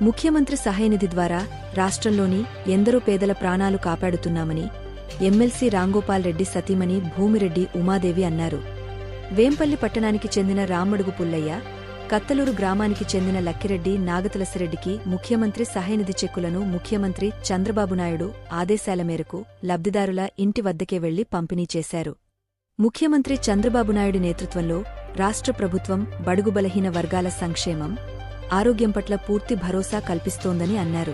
ముఖ్యమంత్రి సహాయనిధి ద్వారా రాష్ట్రంలోని ఎందరో పేదల ప్రాణాలు కాపాడుతున్నామని ఎమ్మెల్సీ రాంగోపాల్ రెడ్డి సతీమణి భూమిరెడ్డి ఉమాదేవి అన్నారు. వేంపల్లి పట్టణానికి చెందిన రామ్మడుగు పుల్లయ్య, కత్తలూరు గ్రామానికి చెందిన లక్కిరెడ్డి నాగతులసిరెడ్డికి ముఖ్యమంత్రి సహాయనిధి చెక్కులను ముఖ్యమంత్రి చంద్రబాబు నాయుడు ఆదేశాల మేరకు లబ్ధిదారుల ఇంటి వద్దకే వెళ్లి పంపిణీ చేశారు. ముఖ్యమంత్రి చంద్రబాబు నాయుడు నేతృత్వంలో రాష్ట్ర ప్రభుత్వం బడుగు బలహీన వర్గాల సంక్షేమం, ఆరోగ్యం పట్ల పూర్తి భరోసా కల్పిస్తోందని అన్నారు.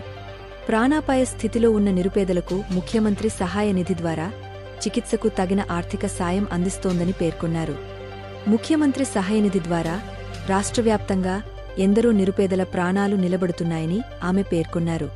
ప్రాణాపాయ స్థితిలో ఉన్న నిరుపేదలకు ముఖ్యమంత్రి సహాయ నిధి ద్వారా చికిత్సకు తగిన ఆర్థిక సాయం అందిస్తోందని పేర్కొన్నారు. ముఖ్యమంత్రి సహాయనిధి ద్వారా రాష్ట్రవ్యాప్తంగా ఎందరో నిరుపేదల ప్రాణాలు నిలబడుతున్నాయని ఆమె పేర్కొన్నారు.